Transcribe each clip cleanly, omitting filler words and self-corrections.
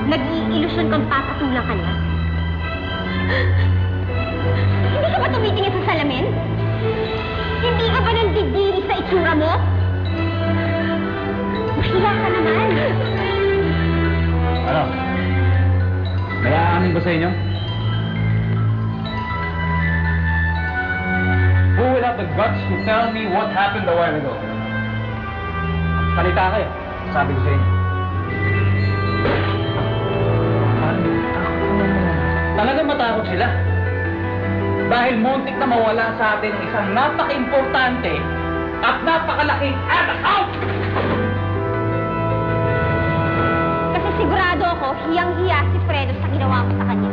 Nag-iilusyon kang papatulang ka niya? Hindi ka ba tumitingin sa salamin? Hindi ka ba nandidiri sa itsura mo? Mahiya ka naman. Ano? May aamin ba sa inyo? Who will have the guts to tell me what happened a while ago? Salita kayo. Sabi ko sa inyo. Talagang matakot sila. Dahil muntik na mawala sa atin ang isang napaka-importante at napakalaking account! Kasi sigurado ako, hiyang-hiya si Fredo sa ginawa mo sa kanya.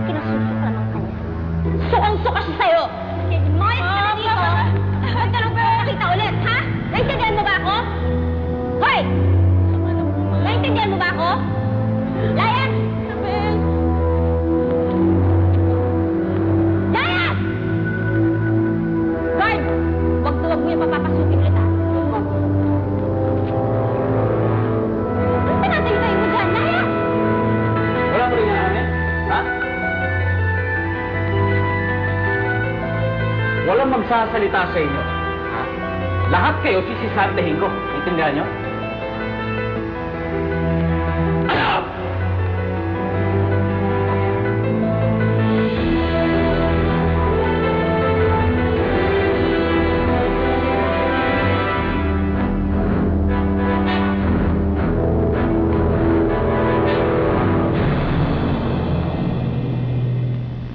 Kinasuso ka naman kanya. Sukang-suka siya sa'yo! Mayos ka na dito! Huwag ka nang nakita ulit, ha? Naintindihan mo ba ako? Hoy! Naintindihan mo ba ako? Layas! Layas! Guard! Huwag mo yung papapasukin ulit, ha? Ano pinatay-tay mo dyan? Layas! Wala pa rin aamin? Ha? Walang magsasalita sa inyo. Ha? Lahat kayo sisisantahin ko. Intindihan nyo? Ano?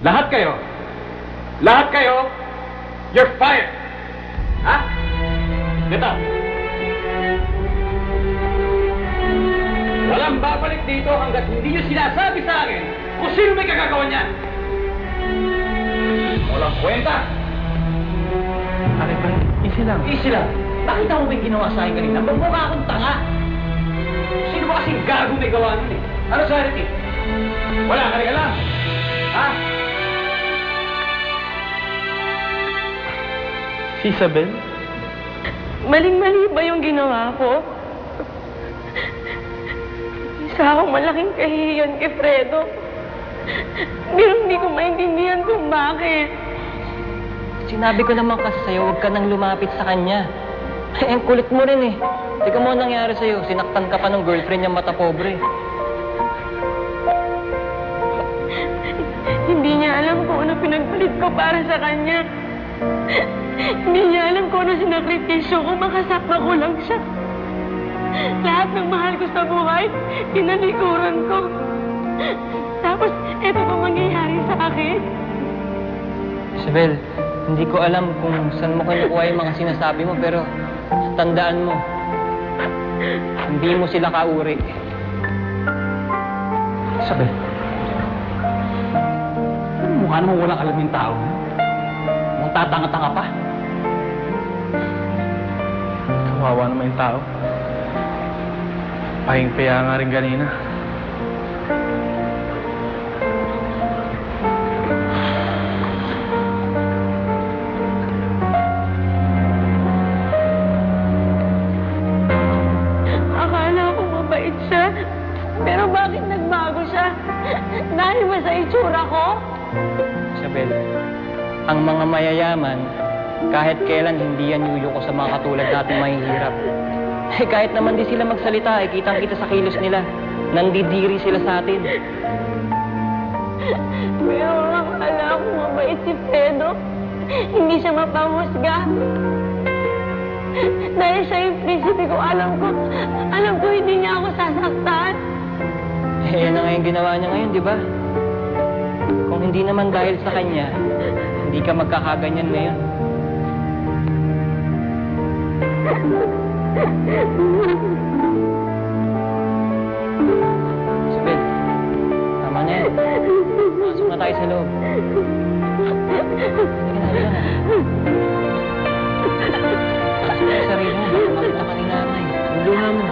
Lahat kayo! Lahat kayo! You're fired! Ha? Dito! Walang babalik dito hanggat hindi nyo sinasabi sa akin kung sino may kagagawa niyan! Walang kwenta! Easy lang. Easy lang. Nakita mo ba yung ginawa sa akin kanina? Magmukha akong tanga! Sino ba kasing gago may gawa nun eh? Ano sa Ricky? Wala ka rin alam! Ha? Si Isabel? Maling-mali ba yung ginawa ko? Isa akong malaking kahihiyan kay Fredo. Pero hindi ko maintindihan kung bakit. Sinabi ko naman kasi sa'yo, huwag ka nang lumapit sa kanya. Eh, ang kulit mo rin eh. Tika mo ang nangyari sa'yo, sinaktan ka pa ng girlfriend niya mata pobre. Hindi niya alam kung ano pinagpalit ko para sa kanya. Hindi niya alam kung ano sinakripisyo ko, makasakta ko lang siya. Lahat ng mahal ko sa buhay, tinalikuran ko. Tapos, eto pa mangyayari sa akin. Isabel, hindi ko alam kung saan mo kinukuha yung mga sinasabi mo, pero tandaan mo, hindi mo sila kauri. Isabel, mukha naman walang alam yung tao. Mukhang tatanga-tanga pa. Kawawa naman yung tao. Pahing-paya nga rin kanina. Akala ko mabait siya. Pero bakit nagbago siya? Dahil ba sa itsura ko? Isabel, ang mga mayayaman, kahit kailan hindi yan yuyuko sa mga katulad nating mahihirap. Eh, kahit naman di sila magsalita, eh, kitang-kita sa kilos nila. Nandidiri sila sa atin. Pero akala ko mabait si Fredo. Hindi siya mapahusga. Dahil siya yung prinsipe ko, alam ko hindi niya ako sasaktan. Eh, yan na nga yung ginawa niya ngayon, di ba? Kung hindi naman dahil sa kanya, hindi ka magkakaganyan ngayon. Isabel, tama na yan. Masok na tayo sa loob. Sige na, halika na. Masok mo sa sarili mo, baka makita ka ni nanay. Yung luha mo.